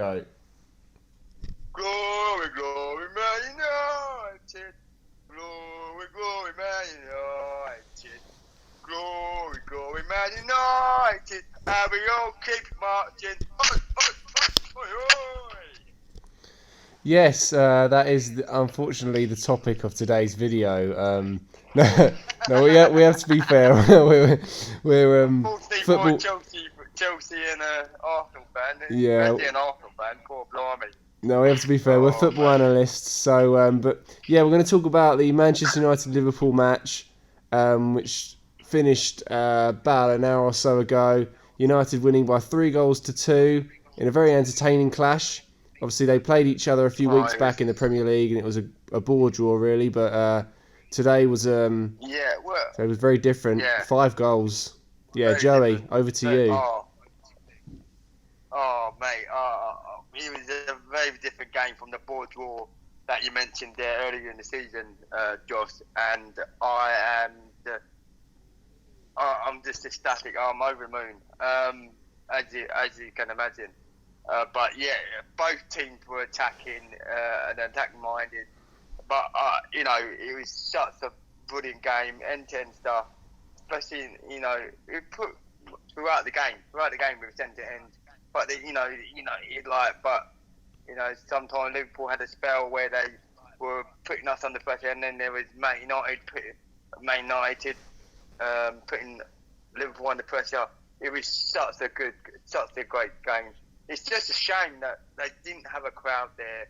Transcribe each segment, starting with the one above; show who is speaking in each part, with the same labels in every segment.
Speaker 1: Go.
Speaker 2: Glory, glory, Man United. Glory, glory, Man United. Glory, glory, Man United. And we all keep marching. Oi, oi, oi, oi, oi.
Speaker 1: Yes, that is unfortunately the topic of today's video. No, we have to be fair. we're
Speaker 2: Unfortunately for
Speaker 1: football.
Speaker 2: Chelsea and Arsenal fan,
Speaker 1: Yeah,
Speaker 2: especially an Arsenal fan, poor blimey.
Speaker 1: no, we have to be fair. We're
Speaker 2: Oh,
Speaker 1: football
Speaker 2: mate.
Speaker 1: analysts, so but yeah, we're going to talk about the Manchester United Liverpool match, which finished about an hour or so ago. United winning by 3 goals to 2 in a very entertaining clash. Obviously, they played each other a few
Speaker 2: Oh,
Speaker 1: weeks back in the Premier League, and it was a bore draw really. But today was
Speaker 2: yeah, well,
Speaker 1: so it was very different.
Speaker 2: yeah,
Speaker 1: 5 goals. Yeah,
Speaker 2: very
Speaker 1: Joey,
Speaker 2: different.
Speaker 1: over to
Speaker 2: But,
Speaker 1: you.
Speaker 2: oh, mate, it was a very different game from the board draw that you mentioned there earlier in the season, Josh. And I'm just ecstatic. I'm over the moon, as you can imagine. But yeah, both teams were attacking and attacking minded. But it was such a brilliant game, end-to-end stuff. Especially, it put throughout the game we was end-to-end. But sometimes Liverpool had a spell where they were putting us under pressure, and then there was Man United putting Liverpool under pressure. It was such a great game. It's just a shame that they didn't have a crowd there,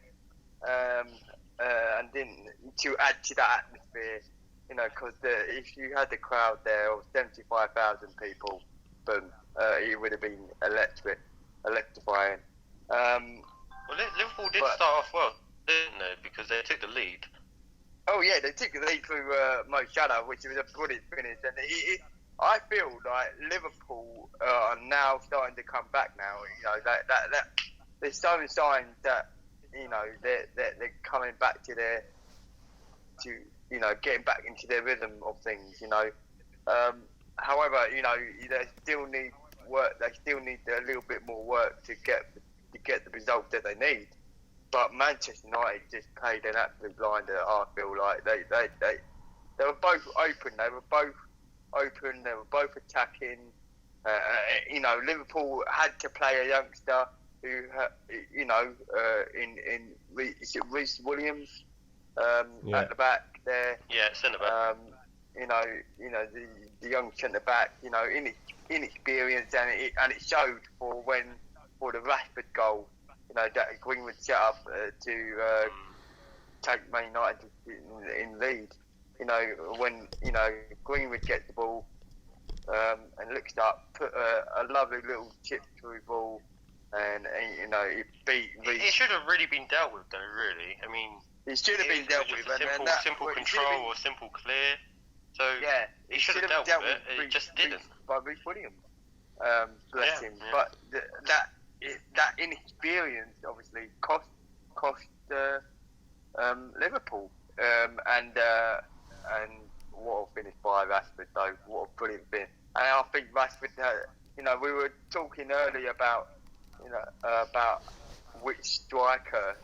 Speaker 2: and didn't to add to that atmosphere. Because if you had the crowd there of 75,000 people, boom, it would have been electrifying.
Speaker 3: Well, Liverpool did start off well, didn't they? Because they took the lead.
Speaker 2: Oh yeah, they took the lead through Mo Salah, which was a brilliant finish. And I feel like Liverpool are now starting to come back. Now, that there's some signs that they're coming back to getting back into their rhythm of things. However, they still need work. They still need a little bit more work to get the results that they need. But Manchester United just played an absolute blinder. I feel like they were both open. They were both open. They were both attacking. Liverpool had to play a youngster who, is it Reece Williams at the back there?
Speaker 3: Yeah, centre back.
Speaker 2: The young centre back. Inexperienced, and it showed for the Rashford goal. That Greenwood set up to take Man United in lead. When Greenwood gets the ball and looks up, put a lovely little chip through ball, and it beat.
Speaker 3: It should have really been dealt with, though. Really, I mean,
Speaker 2: it should have been dealt with.
Speaker 3: Simple control or simple clear. So
Speaker 2: yeah,
Speaker 3: it should have dealt with it. It just didn't.
Speaker 2: By Reece Williams, bless him.
Speaker 3: Yeah.
Speaker 2: But that inexperience obviously cost Liverpool. And what a finish by Rashford though. What a brilliant finish. And I think Rashford. We were talking earlier about which striker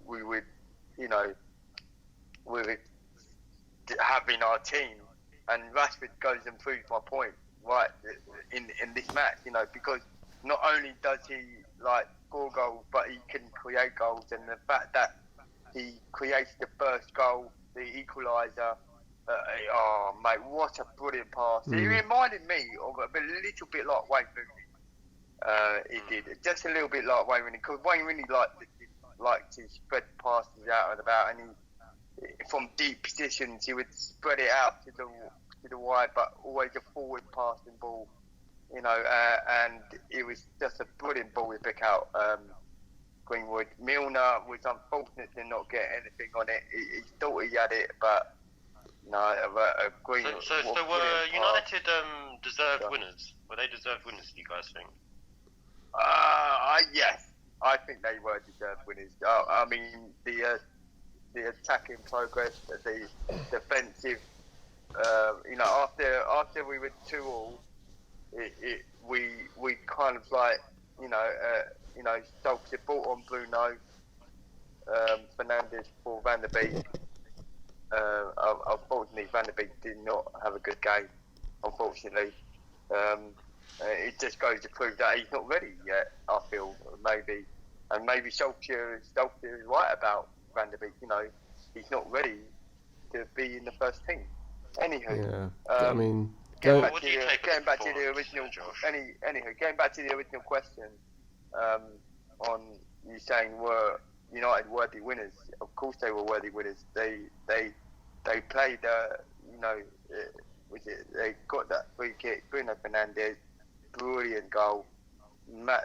Speaker 2: we would have in our team, and Rashford goes and proves my point right in this match. Because not only does he score goals, but he can create goals, and the fact that he creates the first goal, the equaliser. Oh mate, what a brilliant pass! He reminded me of a little bit like Wayne Rooney. He did just a little bit like Wayne Rooney, because Wayne Rooney liked to spread passes out and about, and from deep positions he would spread it out to the wide, but always a forward passing ball. And it was just a brilliant ball to pick out. Greenwood. Milner was unfortunate to not get anything on it. He thought he had it, but no. Greenwood.
Speaker 3: So were United deserved winners? Were they deserved winners? Do you guys think?
Speaker 2: Yes, I think they were deserved winners. I mean, the attacking progress, the defensive. After we were 2-2, we kind of Solskjaer brought on Bruno Fernandes for Van der Beek. Unfortunately, Van der Beek did not have a good game. Unfortunately, it just goes to prove that he's not ready yet. I feel maybe Solskjaer is right about Van der Beek. He's not ready to be in the first team. Anywho,
Speaker 1: I mean,
Speaker 2: getting
Speaker 3: What do you take
Speaker 2: back to
Speaker 3: forward,
Speaker 2: the original.
Speaker 3: Josh?
Speaker 2: Anywho, getting back to the original question on you saying were United worthy winners. Of course, they were worthy winners. They played. They got that free kick. Bruno Fernandes, brilliant goal. I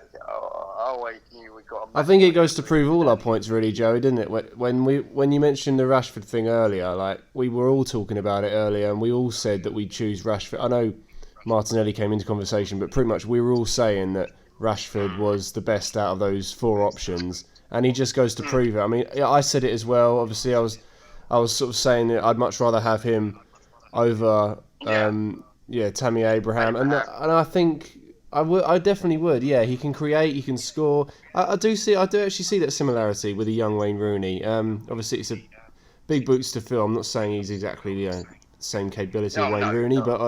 Speaker 2: always knew we got.
Speaker 1: I think it goes to prove all our points, really, Joey, didn't it? When you mentioned the Rashford thing earlier, like we were all talking about it earlier, and we all said that we'd choose Rashford. I know Martinelli came into conversation, but pretty much we were all saying that Rashford was the best out of those four options, and he just goes to prove it. I mean, I said it as well. Obviously, I was sort of saying that I'd much rather have him over Tammy Abraham, and I think I definitely would. Yeah, he can create, he can score. I do actually see that similarity with a young Wayne Rooney. Obviously, it's a big boots to fill. I'm not saying he's exactly the same capability of Wayne Rooney, but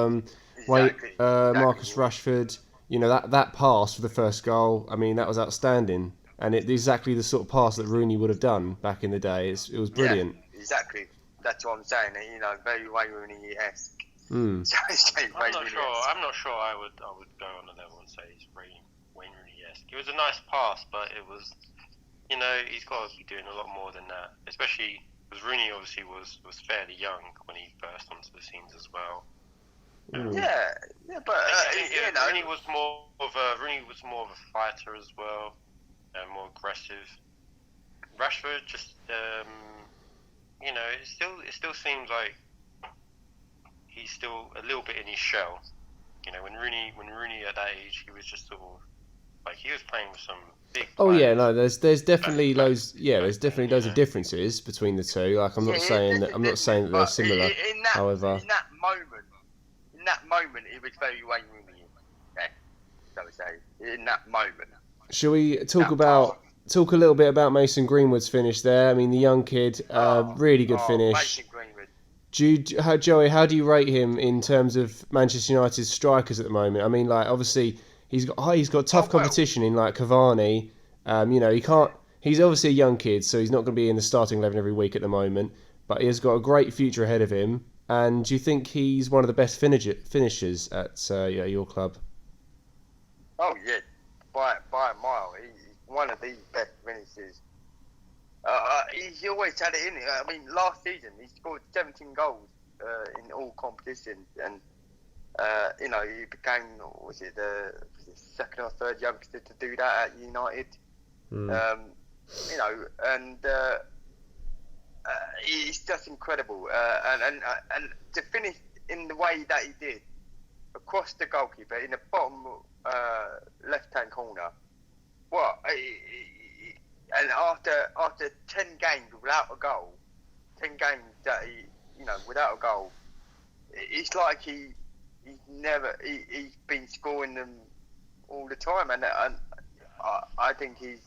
Speaker 1: Marcus Rashford, that pass for the first goal. I mean, that was outstanding, and it's exactly the sort of pass that Rooney would have done back in the day. It was brilliant.
Speaker 2: Yeah, exactly. That's what I'm saying. Very Wayne Rooney-esque.
Speaker 3: I'm not sure. I would go on the level and say he's Wayne Rooney-esque. It was a nice pass, but it was, he's got to be doing a lot more than that. Especially because Rooney obviously was fairly young when he burst onto the scenes as well.
Speaker 2: But
Speaker 3: Rooney was more of a fighter as well, and more aggressive. Rashford just, it still seems like he's still a little bit in his shell. When Rooney at that age, he was just sort of like he was playing with some big.
Speaker 1: Oh yeah, no, there's definitely loads. Yeah, there's definitely loads of differences between the two. Like I'm not saying that they're similar. However,
Speaker 2: in that moment, it was very Wayne Rooney. Okay, so to say, in that moment.
Speaker 1: Shall we talk a little bit about Mason Greenwood's finish there? I mean, the young kid, really good finish.
Speaker 2: Mason Greenwood.
Speaker 1: Joey, how do you rate him in terms of Manchester United's strikers at the moment? I mean, like obviously he's got tough competition in like Cavani. He can't. He's obviously a young kid, so he's not going to be in the starting 11 every week at the moment. But he has got a great future ahead of him. And do you think he's one of the best finishers at your club?
Speaker 2: Oh yeah, by a mile. He's one of the best finishers. He's always had it in. I mean, last season he scored 17 goals in all competitions, and he became the second or third youngster to do that at United. He's just incredible, and to finish in the way that he did across the goalkeeper in the bottom left-hand corner. And after 10 games without a goal, 10 games that without a goal, it's like he's been scoring them all the time, and I think he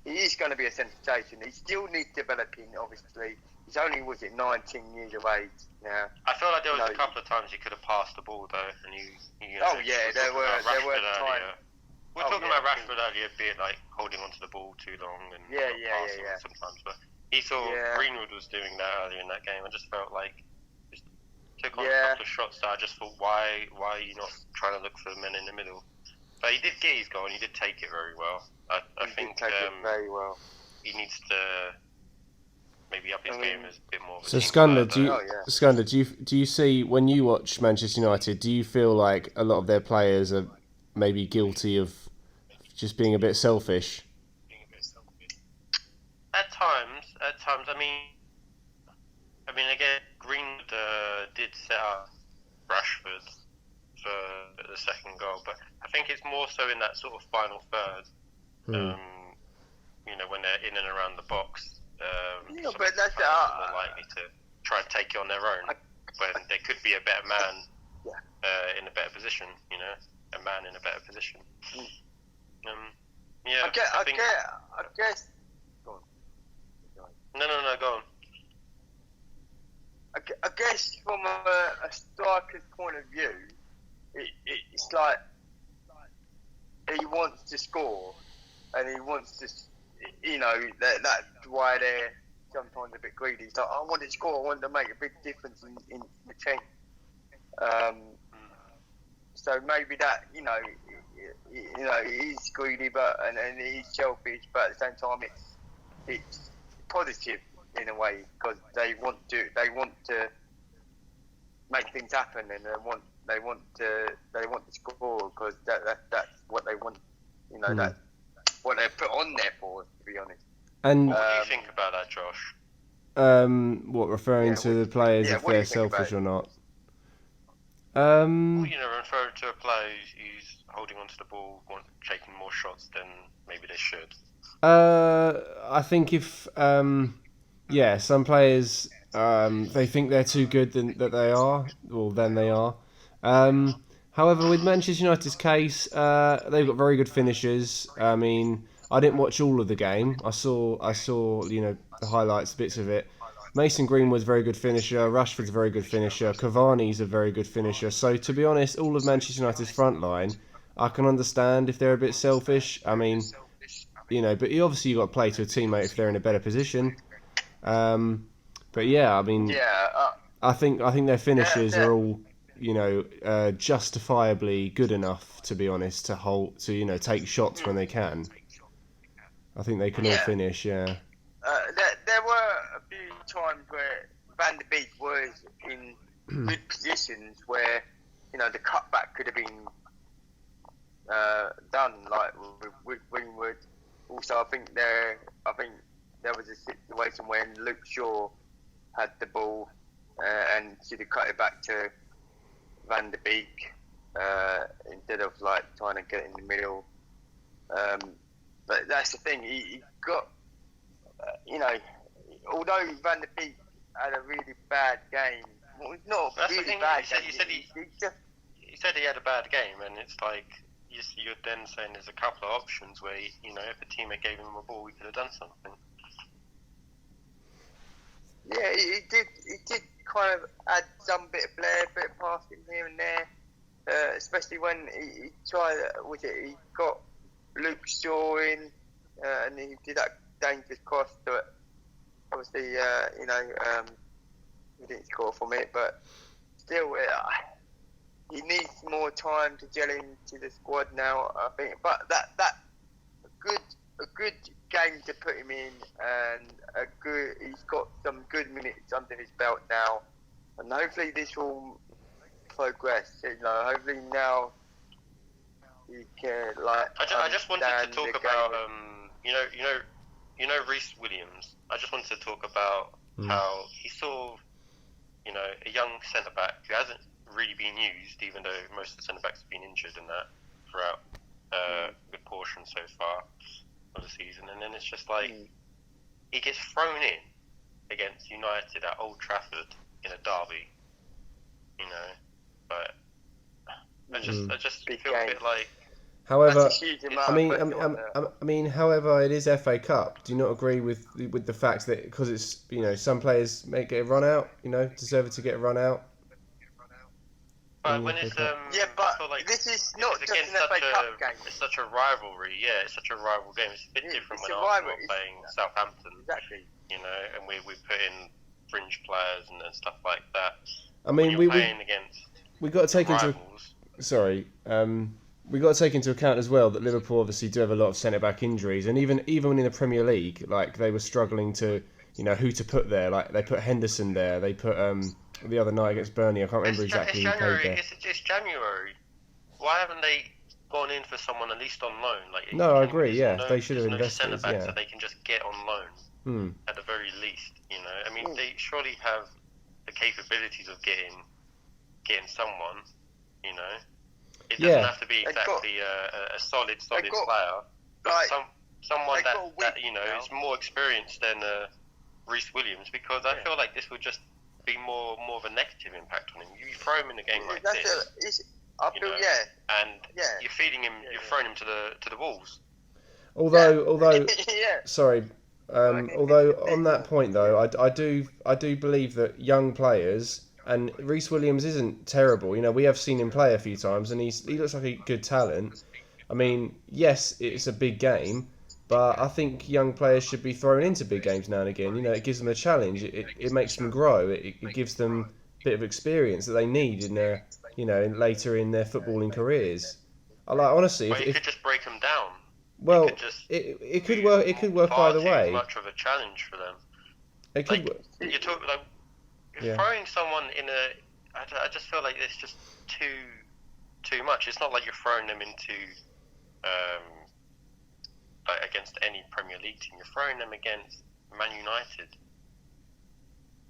Speaker 2: is going to be a sensation. He still needs developing, obviously. He's only 19 years of age now.
Speaker 3: I feel like there was a couple of times he could have passed the ball though, and
Speaker 2: there were times.
Speaker 3: We were talking about Rashford earlier, be it like holding onto the ball too long and passing sometimes, but he saw Greenwood was doing that earlier in that game. I just felt like just took on a couple of shots that I just thought, why are you not trying to look for the men in the middle? But he did get his goal and he did take it very well. I think
Speaker 2: very well.
Speaker 3: He needs to maybe up his game as a bit more of a
Speaker 1: So
Speaker 3: Skander,
Speaker 1: do you see when you watch Manchester United, do you feel like a lot of their players are maybe guilty of just being a bit selfish?
Speaker 3: At times. I mean, again, Greenwood did set up Rashford for the second goal, but I think it's more so in that sort of final third. When they're in and around the box,
Speaker 2: but that's
Speaker 3: more likely to try and take it on their own when there could be a better man in a better position. A man in a better position. Yeah,
Speaker 2: I guess. Go on.
Speaker 3: No, go on.
Speaker 2: I guess from a striker's point of view, it's like he wants to score, and he wants to, that's why they're sometimes a bit greedy. It's like, I want to score, I want to make a big difference in the team. So maybe that, he's greedy, and he's selfish, but at the same time, it's positive in a way, because they want to make things happen, and they want to score, because that's what they want. That's what they're put on there for, to be honest.
Speaker 1: And
Speaker 3: what do you think about that, Josh?
Speaker 1: What, referring to the players, if they're selfish or not?
Speaker 3: Referring to a player who's holding onto the ball, taking more shots than maybe they should.
Speaker 1: I think if some players they think they're too good than they are. However, with Manchester United's case, they've got very good finishers. I mean, I didn't watch all of the game. I saw the highlights, bits of it. Mason Greenwood's a very good finisher. Rashford's a very good finisher. Cavani's a very good finisher. So, to be honest, all of Manchester United's front line, I can understand if they're a bit selfish. I mean, but obviously you've got to play to a teammate if they're in a better position. But yeah, I mean, I think their finishers are all, justifiably good enough, to be honest, to take shots when they can. I think they can all finish. Yeah.
Speaker 2: There were a few times where Van der Beek was in good positions where the cutback could have been done, like with Greenwood. Also, I think there was a situation when Luke Shaw had the ball and should have cut it back to Van der Beek instead of trying to get in the middle. But that's the thing. He got, although Van der Beek had a really bad game, well, not
Speaker 3: that's
Speaker 2: really
Speaker 3: the thing.
Speaker 2: bad.
Speaker 3: He said he had a bad game, and it's like you're then saying there's a couple of options where if a teammate gave him a ball, we could have done something.
Speaker 2: Yeah, he did kind of add some bit of flair, bit of passing here and there, especially when he tried. He got Luke Shaw in, and he did that dangerous cross to it. Obviously, he didn't score from it, but still, he needs more time to gel into the squad now, I think. But that a good game to put him in, and he's got some good minutes under his belt now, and hopefully this will progress. Hopefully now he can
Speaker 3: I just wanted to talk about Reece Williams. I just wanted to talk about how he's sort of a young centre back who hasn't really been used, even though most of the centre backs have been injured in that throughout a good portion so far of the season, and then it's just he gets thrown in against United at Old Trafford in a derby, but I just feel a bit like.
Speaker 1: However, however, it is FA Cup. Do you not agree with the fact that because it's some players may get a run out, deserve to get a run out?
Speaker 3: But when it's
Speaker 2: but this is not just an FA Cup game.
Speaker 3: It's such a rivalry. Yeah, it's such a rival game. It's a bit different when Arsenal are playing Southampton.
Speaker 2: Exactly.
Speaker 3: And we put in fringe players and stuff like that.
Speaker 1: I mean,
Speaker 3: we got to take
Speaker 1: rivals, we got to take into account as well that Liverpool obviously do have a lot of centre back injuries, and even in the Premier League, they were struggling to who to put there. Like they put Henderson there. They put the other night against Burnley. I can't remember exactly who played there.
Speaker 3: It's January. Why haven't they gone in for someone at least on loan?
Speaker 1: No, I agree. Yeah, they should have invested.
Speaker 3: Centre back so they can just get on loan at the very least. I mean, they surely have the capabilities of getting someone. It doesn't have to be exactly a solid player. But someone that is more experienced than Reece Williams, because I feel like this would just be more of a negative impact on him. You throw him in a game like this, and you're feeding him, you're throwing him to the wolves.
Speaker 1: Although,
Speaker 2: yeah.
Speaker 1: sorry. Although on that point though, I do believe that young players and Reece Williams isn't terrible. You know, we have seen him play a few times, and he looks like a good talent. I mean, yes, it's a big game, but I think young players should be thrown into big games now and again. You know, it gives them a challenge. It makes them grow. It gives them a bit of experience that they need in their later in their footballing careers. I like honestly,
Speaker 3: But you could just break them down.
Speaker 1: well,
Speaker 3: could just
Speaker 1: it could work. It could work
Speaker 3: far
Speaker 1: either
Speaker 3: too
Speaker 1: way.
Speaker 3: much of a challenge for them.
Speaker 1: It could.
Speaker 3: You're talking like
Speaker 1: Yeah.
Speaker 3: throwing someone in a. I just feel like it's just too much. It's not like you're throwing them into like against any Premier League team. You're throwing them against Man United.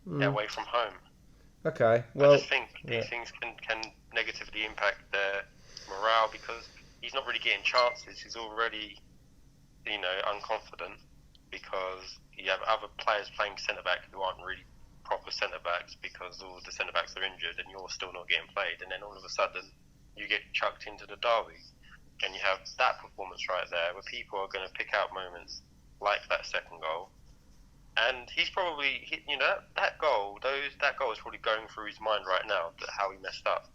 Speaker 3: They're away from home.
Speaker 1: Okay. Well,
Speaker 3: I just think these things can negatively impact their morale because he's not really getting chances. He's already, unconfident because you have other players playing centre back who aren't really proper centre backs because all the centre backs are injured and you're still not getting played. And then all of a sudden you get chucked into the derby and you have that performance right there where people are going to pick out moments like that second goal. And he's probably, that goal is probably going through his mind right now, how he messed up.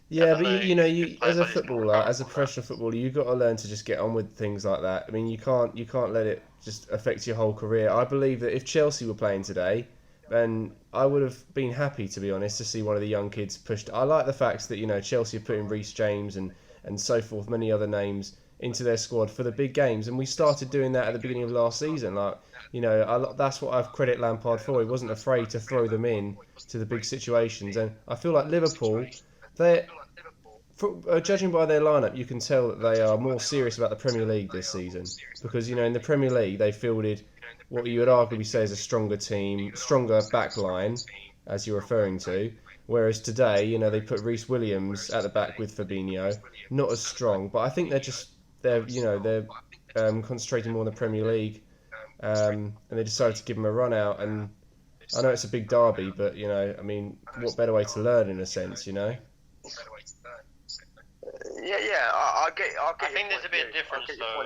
Speaker 1: Yeah, but you as a footballer, as a professional footballer, you've got to learn to just get on with things like that. I mean, you can't let it just affect your whole career. I believe that if Chelsea were playing today, then I would have been happy, to be honest, to see one of the young kids pushed. I like the fact that Chelsea are putting Reece James and so forth, many other names into their squad for the big games, and we started doing that at the beginning of last season. That's what I've credit Lampard for. He wasn't afraid to throw them in to the big situations, and I feel like Liverpool, judging by their lineup, you can tell that they are more serious about the Premier League this season because in the Premier League they fielded what you would arguably say is a stronger team, stronger back line, as you're referring to. Whereas today, they put Reece Williams at the back with Fabinho, not as strong, but I think they're concentrating more on the Premier League, and they decided to give him a run out. And I know it's a big derby, but what better way to learn in a sense,
Speaker 2: Yeah, I get.
Speaker 3: I think there's a bit of difference though.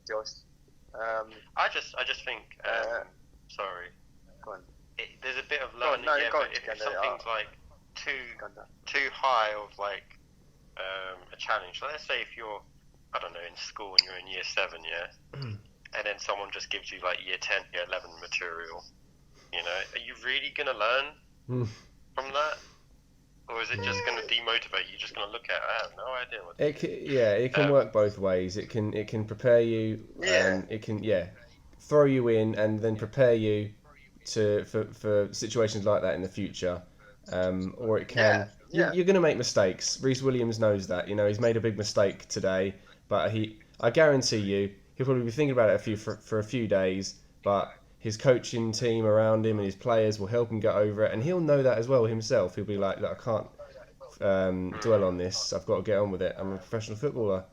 Speaker 2: Josh.
Speaker 3: I just think. Sorry.
Speaker 2: Go on.
Speaker 3: There's a bit of learning. But if something's like too high of like a challenge. So let's say if you're, I don't know, in school and you're in year 7, and then someone just gives you like year 10, year 11 material. Are you really gonna learn from that? Or is it just going to demotivate you? You're just going to look at it, I have no idea what to do.
Speaker 1: It can work both ways. It can prepare you, and it can throw you in and then prepare you for situations like that in the future. Or it can you're going to make mistakes. Reece Williams knows that. He's made a big mistake today, but I guarantee you he'll probably be thinking about it for a few days, but his coaching team around him and his players will help him get over it, and he'll know that as well himself. He'll be like, look, I can't dwell on this. I've got to get on with it. I'm a professional footballer,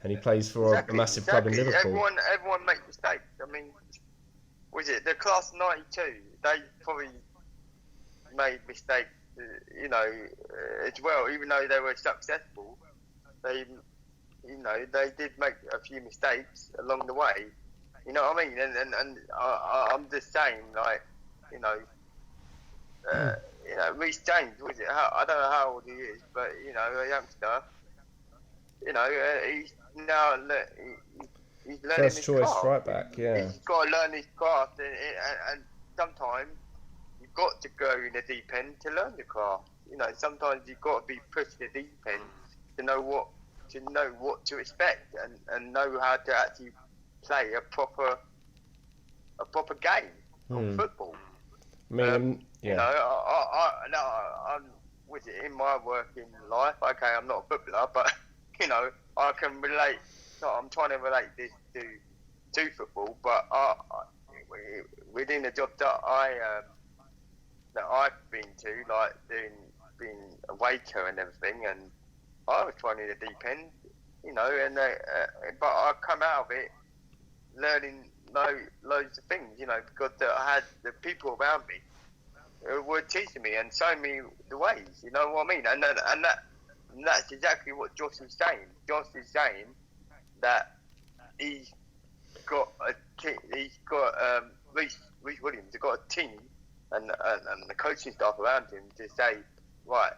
Speaker 1: and he plays for a massive club in Liverpool.
Speaker 2: Everyone makes mistakes. I mean, was it the class of '92? They probably made mistakes, as well. Even though they were successful, they did make a few mistakes along the way. You know what I mean? And I'm just saying, Reece James, was it? I don't know how old he is, but a youngster. He's now he's learning
Speaker 1: First
Speaker 2: his
Speaker 1: choice
Speaker 2: craft.
Speaker 1: right back, yeah.
Speaker 2: He's got to learn his craft, and sometimes you've got to go in the deep end to learn the craft. Sometimes you've got to be pushed in the deep end to know what to expect and know how to actually play a proper game of football.
Speaker 1: I mean,
Speaker 2: I'm with it in my working life. Okay, I'm not a footballer, but I can relate. So I'm trying to relate this to football, but within the job that I've been to, like being a waiter and everything, and I was trying in the deep end, but I come out of it learning loads of things, because I had the people around me who were teaching me and showing me the ways, you know what I mean? And that's exactly what Josh is saying. Josh is saying that he's got a team. He's got Reece Williams. He's got a team and the coaching staff around him to say, right,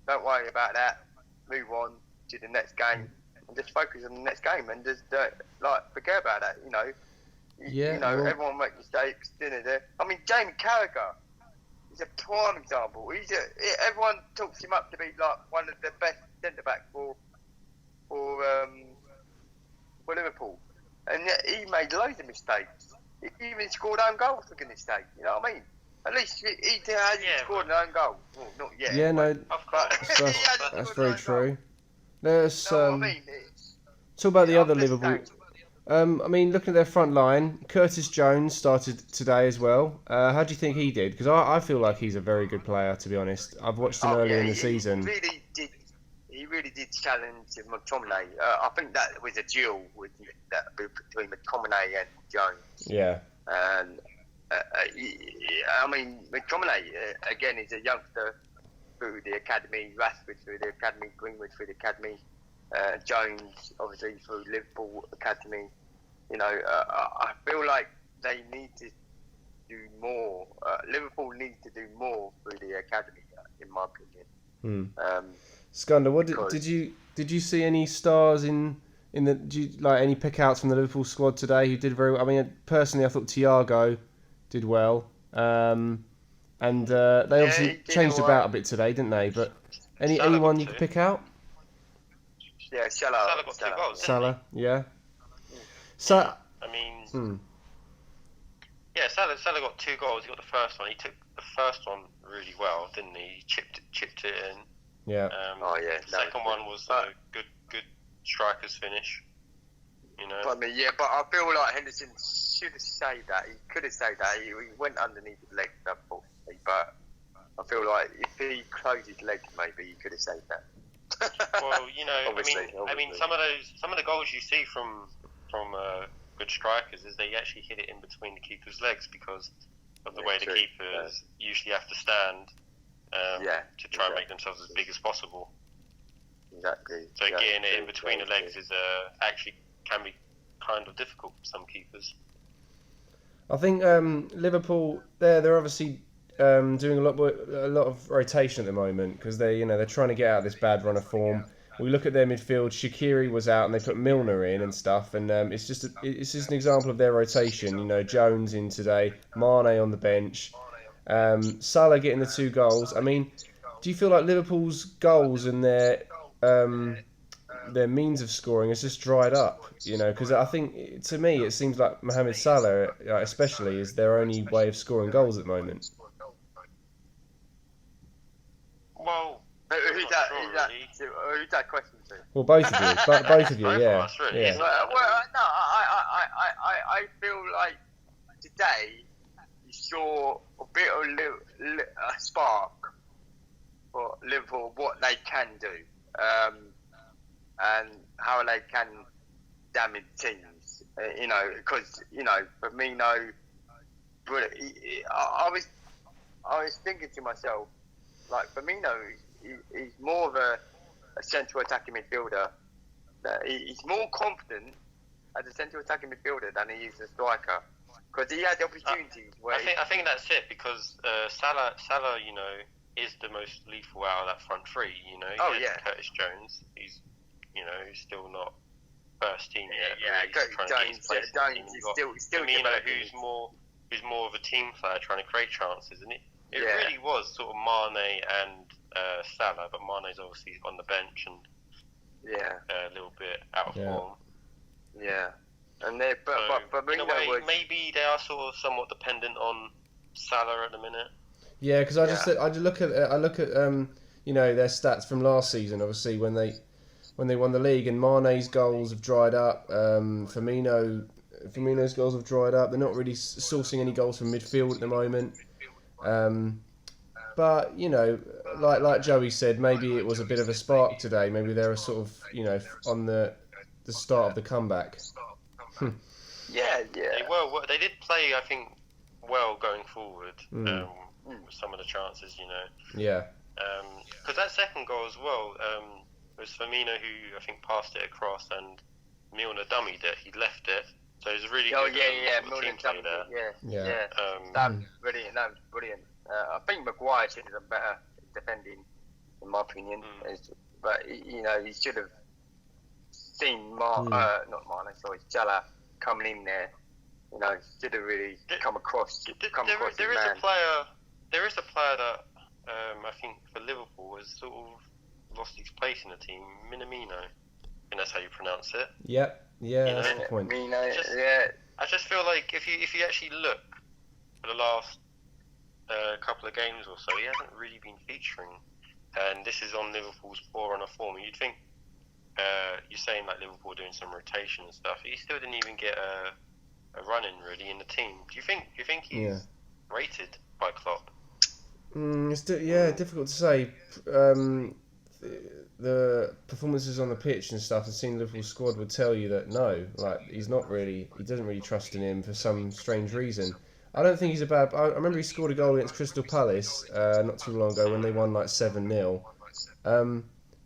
Speaker 2: don't worry about that. Move on to the next game and just focus on the next game and just forget about that. Everyone makes mistakes. I mean, Jamie Carragher is a prime example. Everyone talks him up to be like one of the best centre backs for Liverpool, and yet he made loads of mistakes. He even scored own goals for goodness sake. You know what I mean? At least he hasn't scored an own goal. Well, not yet.
Speaker 1: Yeah, no,
Speaker 2: but
Speaker 1: that's very true. Let's
Speaker 2: what I mean?
Speaker 1: talk about the other Liverpool. I mean, looking at their front line, Curtis Jones started today as well. How do you think he did? Because I feel like he's a very good player, to be honest. I've watched him earlier in the season.
Speaker 2: He really did challenge McTominay. I think that was a duel between McTominay and Jones.
Speaker 1: Yeah.
Speaker 2: And I mean, McTominay again is a youngster through the academy. Rashford through the academy. Greenwood through the academy. Jones obviously through Liverpool academy. I feel like they need to do more. Liverpool needs to do more through the academy, in my opinion.
Speaker 1: Skander, what did you see any stars in the? Do you like any pickouts from the Liverpool squad today who did very well? I mean, personally, I thought Thiago did well, and they obviously changed about a bit today, didn't they? But anyone you could pick out?
Speaker 2: Yeah, Salah
Speaker 3: got 2 goals.
Speaker 1: Salah, yeah.
Speaker 3: Yeah, Salah got 2 goals. He got the first one. He took the first one really well, didn't he? He chipped it in.
Speaker 1: Yeah.
Speaker 3: The second one was a good striker's finish.
Speaker 2: But I feel like Henderson should have saved that. He could have saved that. He went underneath his legs, unfortunately. But I feel like if he closed his legs, maybe he could have saved that.
Speaker 3: Well,
Speaker 2: obviously.
Speaker 3: I mean, some of the goals you see from good strikers is they actually hit it in between the keeper's legs because of the way the keepers usually have to stand to try and make themselves as big as possible.
Speaker 2: Exactly.
Speaker 3: So getting it in between the legs is actually can be kind of difficult for some keepers.
Speaker 1: I think Liverpool they're obviously doing a lot of rotation at the moment because they're trying to get out of this bad run of form. We look at their midfield. Shaqiri was out and they put Milner in and stuff, and it's just an example of their rotation. Jones in today, Mane on the bench, Salah getting the 2 goals. I mean, do you feel like Liverpool's goals and their means of scoring has just dried up? Because I think to me it seems like Mohamed Salah, especially, is their only way of scoring goals at the moment.
Speaker 3: Well,
Speaker 2: who's that question to?
Speaker 1: Well, both of you, both of you, yeah.
Speaker 3: Us, really.
Speaker 1: Yeah.
Speaker 2: I feel like today you saw a bit of a spark for Liverpool, what they can do, and how they can damage teams. Because Firmino, I was thinking to myself, like Firmino, he's more of a central attacking midfielder. He's more confident as a central attacking midfielder than he is a striker because he had the opportunities.
Speaker 3: I think that's it because Salah, is the most lethal out of that front three. Curtis Jones, he's still not first team yet.
Speaker 2: Jones is still
Speaker 3: Firmino, who's more of a team player trying to create chances, and it really was sort of Mane and Salah, but Mane's obviously on the bench and a little bit out of form.
Speaker 2: Yeah, and but
Speaker 3: in a way, maybe they are sort of somewhat dependent on Salah at the minute.
Speaker 1: Yeah, because I look at their stats from last season. Obviously, when they won the league, and Mane's goals have dried up. Firmino's goals have dried up. They're not really sourcing any goals from midfield at the moment. But like Joey said, maybe it was a bit of a spark today. Maybe they were sort of on the start of the comeback.
Speaker 2: Yeah.
Speaker 3: They did play, I think, well going forward. With some of the chances,
Speaker 1: Yeah.
Speaker 3: Because that second goal as well was Firmino who I think passed it across, and Milner dummied it. He left it. So it was really
Speaker 2: good.
Speaker 3: Milner dummied it.
Speaker 2: Yeah. That was brilliant. I think Maguire should have done better defending, in my opinion. But he should have seen Salah coming in there. Should have really come across.
Speaker 3: There is a player that I think for Liverpool has sort of lost his place in the team. Minamino. I think that's how you pronounce it.
Speaker 1: Yep. Yeah, that's the point.
Speaker 3: I just feel like if you actually look for the last couple of games or so, he hasn't really been featuring. And this is on Liverpool's poor run of form. You'd think you're saying like Liverpool doing some rotation and stuff. He still didn't even get a run in really in the team. Do you think he's rated by Klopp?
Speaker 1: It's difficult to say. The performances on the pitch and stuff, and seeing Liverpool's squad would tell you that no, like he doesn't really trust in him for some strange reason. I don't think he's a bad. I remember he scored a goal against Crystal Palace not too long ago when they won like 7-0.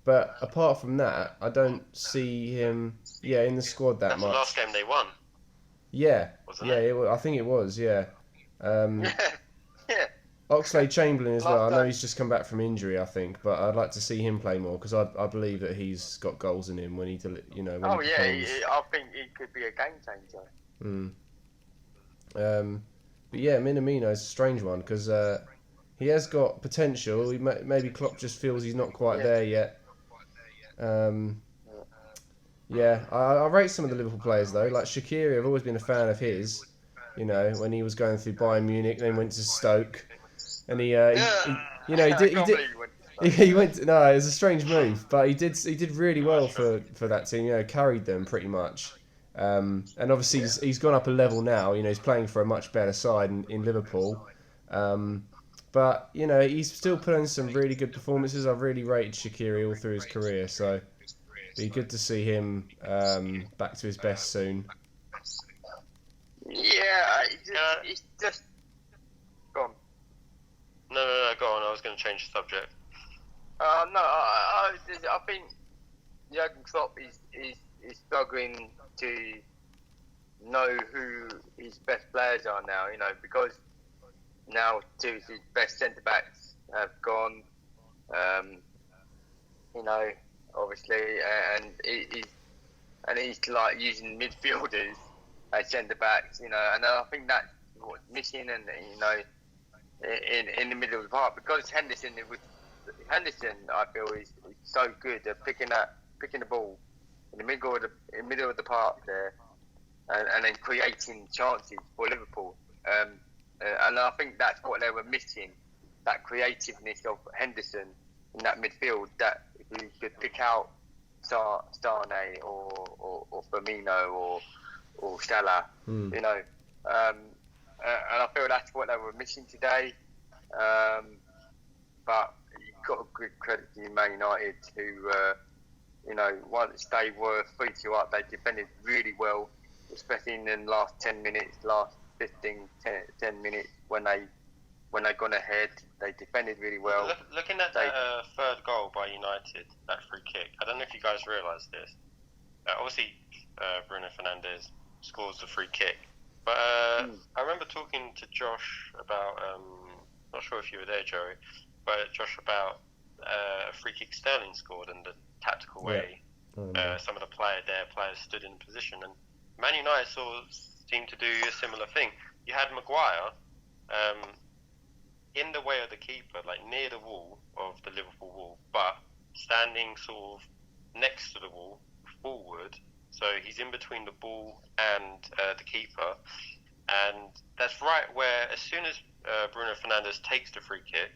Speaker 1: But apart from that, I don't see him in the squad that much.
Speaker 3: That's the last game they won.
Speaker 1: Yeah,
Speaker 3: wasn't it?
Speaker 1: I think it was. Yeah.
Speaker 2: Yeah.
Speaker 1: Oxlade-Chamberlain as well. I know he's just come back from injury, I think, but I'd like to see him play more because I believe that he's got goals in him when he
Speaker 2: I think he could be a game changer.
Speaker 1: But yeah, Minamino's a strange one because he has got potential. Maybe Klopp just feels he's not quite there yet. I rate some of the Liverpool players though. Like Shaqiri, I've always been a fan of his. When he was going through Bayern Munich, then went to Stoke. And he went. No, it was a strange move, but he did really well for that team. Carried them pretty much. And obviously he's gone up a level now. He's playing for a much better side in Liverpool. But he's still putting some really good performances. I've really rated Shaqiri all through his career, so be good to see him back to his best soon.
Speaker 2: Yeah, it's just gone.
Speaker 3: No, go on. I was going to change the subject.
Speaker 2: I think Jurgen Klopp is struggling to know who his best players are now. Because now two of his best centre backs have gone. Obviously, and he's like using midfielders as centre backs. And I think that's what's missing. And in the middle of the park, because Henderson, I feel is so good at picking the ball in the middle of the park there, and then creating chances for Liverpool. And I think that's what they were missing, that creativeness of Henderson in that midfield. That if you could pick out Sane or Firmino or Salah, and I feel that's what they were missing today. But you've got to give credit to Man United, who, once they were 3-2 up, they defended really well, especially in the last 10 minutes, last 10 minutes when they gone ahead. They defended really well.
Speaker 3: Looking at that third goal by United, that free kick, I don't know if you guys realise this. Obviously, Bruno Fernandes scores the free kick. But I remember talking to Josh about, not sure if you were there, Joey, but Josh about a free kick Sterling scored and the tactical way some of the players stood in position. And Man United seemed to do a similar thing. You had Maguire in the way of the keeper, like near the wall of the Liverpool wall, but standing sort of next to the wall, forward. So he's in between the ball and the keeper. And that's right where, as soon as Bruno Fernandes takes the free kick,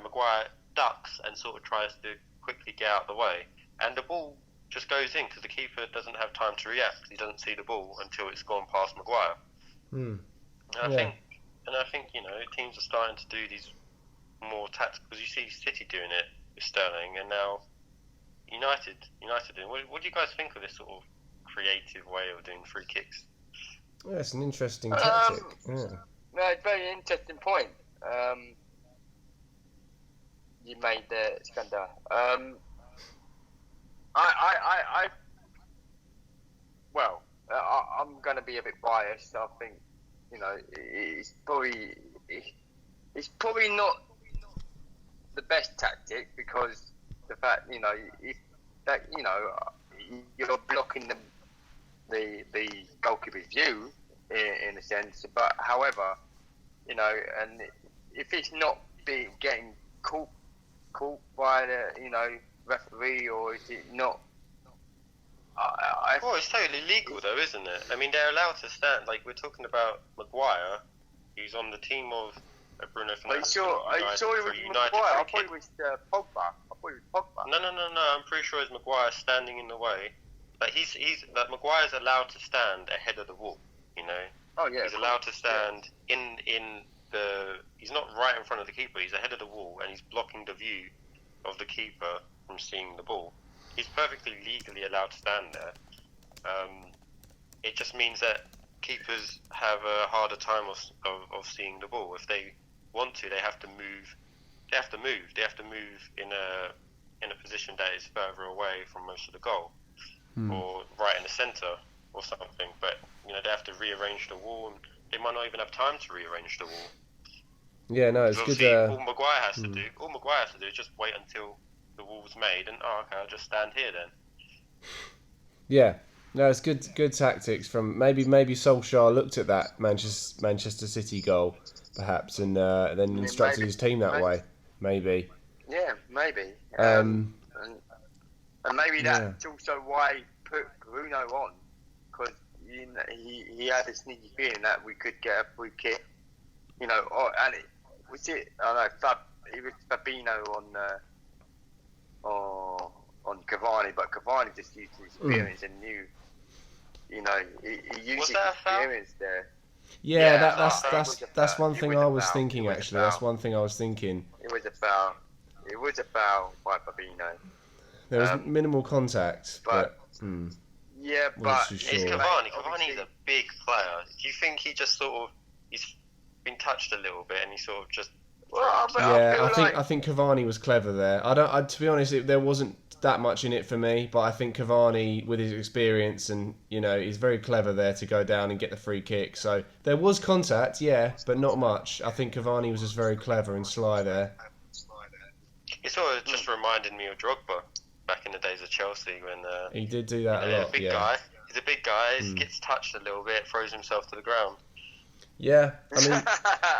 Speaker 3: Maguire ducks and sort of tries to quickly get out of the way. And the ball just goes in because the keeper doesn't have time to react. He doesn't see the ball until it's gone past Maguire. And I think teams are starting to do these more tactical, because you see City doing it with Sterling, and now United doing. What do you guys think of this sort of creative way of doing free kicks?
Speaker 1: Yeah, it's an interesting tactic. No,
Speaker 2: it's a very interesting point you made there, Skander. I'm going to be a bit biased. I think, it's probably not the best tactic, because the fact, if that, you're blocking the goalkeeper's view in a sense. But however, and if it's not getting caught by the referee, or is it not?
Speaker 3: Well, it's totally legal though, isn't it? I mean, they're allowed to stand. Like, we're talking about Maguire, who's on the team of Bruno Fernandes.
Speaker 2: Are you sure it was Maguire? I thought it was Pogba.
Speaker 3: No. I'm pretty sure it's Maguire standing in the way. Like, that Maguire's allowed to stand ahead of the wall.
Speaker 2: Oh yeah.
Speaker 3: He's allowed to stand in the. He's not right in front of the keeper. He's ahead of the wall, and he's blocking the view of the keeper from seeing the ball. He's perfectly legally allowed to stand there. It just means that keepers have a harder time of seeing the ball. If they want to, they have to move. They have to move in a position that is further away from most of the goal, or right in the centre or something. But they have to rearrange the wall, and they might not even have time to rearrange the wall.
Speaker 1: Yeah, no, it's good.
Speaker 3: All Maguire has to do is just wait until the wall's made, and okay, I'll just stand here then.
Speaker 1: Yeah, no, it's good tactics from maybe Solskjaer looked at that Manchester City goal perhaps, and then instructed his team that way. Maybe.
Speaker 2: Yeah, maybe. And maybe that's also why he put Bruno on, because he had a sneaky feeling that we could get a free kick. And it was it. I don't know. It was Fabinho on Cavani, but Cavani just used his experience and knew. He used his experience there.
Speaker 1: Yeah, that's one thing I was thinking actually. That's one thing I was thinking.
Speaker 2: It was a foul. It was a foul by Fabinho.
Speaker 1: There was minimal contact, but
Speaker 2: yeah, but
Speaker 3: it's Cavani. Cavani's a big player. Do you think he just he's been touched a little bit and he sort of just?
Speaker 1: I think Cavani was clever there. To be honest, there wasn't that much in it for me, but I think Cavani, with his experience and he's very clever there to go down and get the free kick. So there was contact, but not much. I think Cavani was just very clever and sly there.
Speaker 3: It sort of just reminded me of Drogba back in the days of Chelsea when
Speaker 1: he did do that a lot.
Speaker 3: Guy. He's a big guy. He gets touched a little bit, throws himself to the ground.
Speaker 1: Yeah,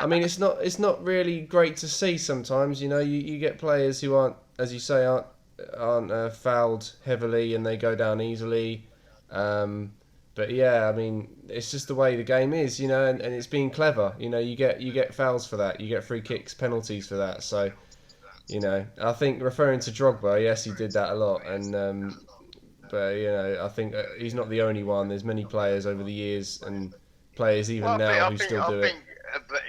Speaker 1: I mean, it's not really great to see sometimes. You get players who aren't, as you say, aren't fouled heavily and they go down easily. But yeah, I mean, it's just the way the game is, and it's being clever. You get fouls for that, you get free kicks, penalties for that. So, I think referring to Drogba, yes, he did that a lot, and but I think he's not the only one. There's many players over the years and players even now who still do it.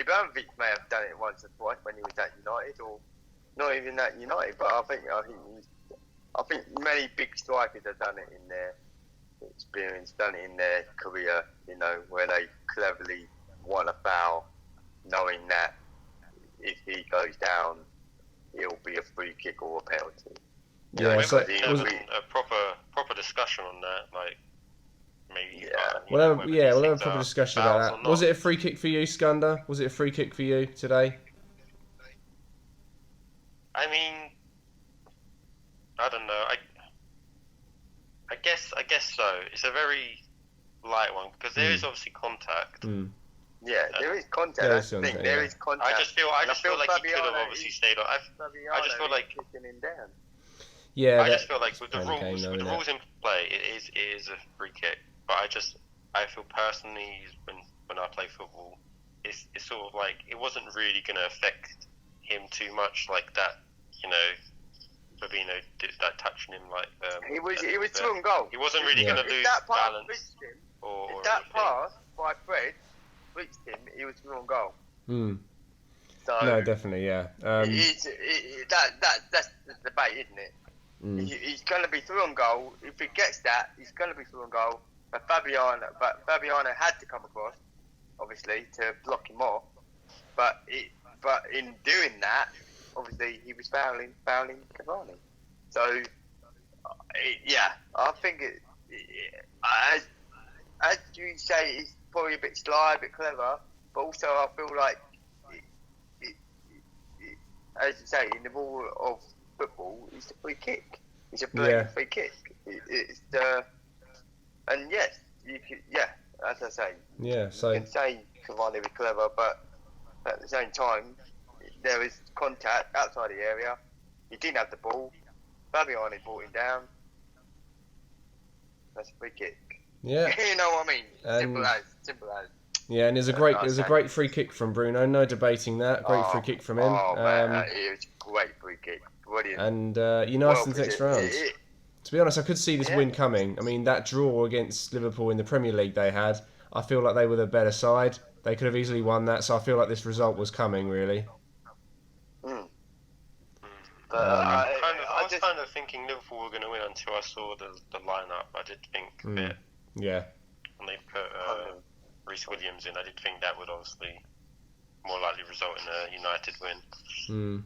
Speaker 2: Ibrahimovic may have done it once or twice when he was at United, or not even at United. But I think many big strikers have done it in their experience, done it in their career. Where they cleverly won a foul, knowing that if he goes down, it'll be a free kick or a penalty.
Speaker 3: Yeah, so there was a proper discussion on that, like. Maybe,
Speaker 1: we'll have a proper discussion about that. Was it a free kick for you, Skunda? Was it a free kick for you today?
Speaker 3: I mean, I don't know. I guess so. It's a very light one because there is obviously contact.
Speaker 2: Yeah, there is contact. There is contact.
Speaker 3: I just feel like he could have obviously stayed on. I just feel like
Speaker 2: kicking him down.
Speaker 1: Yeah,
Speaker 3: I just feel like with the rules in play, it is a free kick. But I feel personally, when I play football, it's sort of like it wasn't really going to affect him too much, like that. Fabinho did that, touching him like.
Speaker 2: He was through on goal.
Speaker 3: He wasn't really going to lose balance.
Speaker 2: If that pass by Fred reached him, he was through on goal. So
Speaker 1: no, definitely, yeah.
Speaker 2: That's the debate, isn't it? He's going to be through on goal. If he gets that, he's going to be through on goal. But Fabiano had to come across, obviously, to block him off. But in doing that, obviously, he was fouling Cavani. So, I think as you say it's probably a bit sly, a bit clever, but also I feel like, as you say, in the rule of football, it's a free kick. It's a blatant free kick. It's and yes, you can, as I say,
Speaker 1: so
Speaker 2: you can say Cavani was clever, but at the same time, there was contact outside the area. He didn't have the ball. Fabiani brought him down. That's a free kick.
Speaker 1: Yeah.
Speaker 2: You know what I mean? Simple as.
Speaker 1: Yeah, and there's a great free kick from Bruno. No debating that. Great free kick from him.
Speaker 2: Oh man, it was a great free kick. Brilliant.
Speaker 1: And United in the next round. To be honest, I could see this win coming. I mean, that draw against Liverpool in the Premier League they had, I feel like they were the better side. They could have easily won that, so I feel like this result was coming, really.
Speaker 3: But I was kind of thinking Liverpool were going to win until I saw the lineup. I did think that.
Speaker 1: Yeah.
Speaker 3: And they put Reece Williams in. I did think that would obviously more likely result in a United win.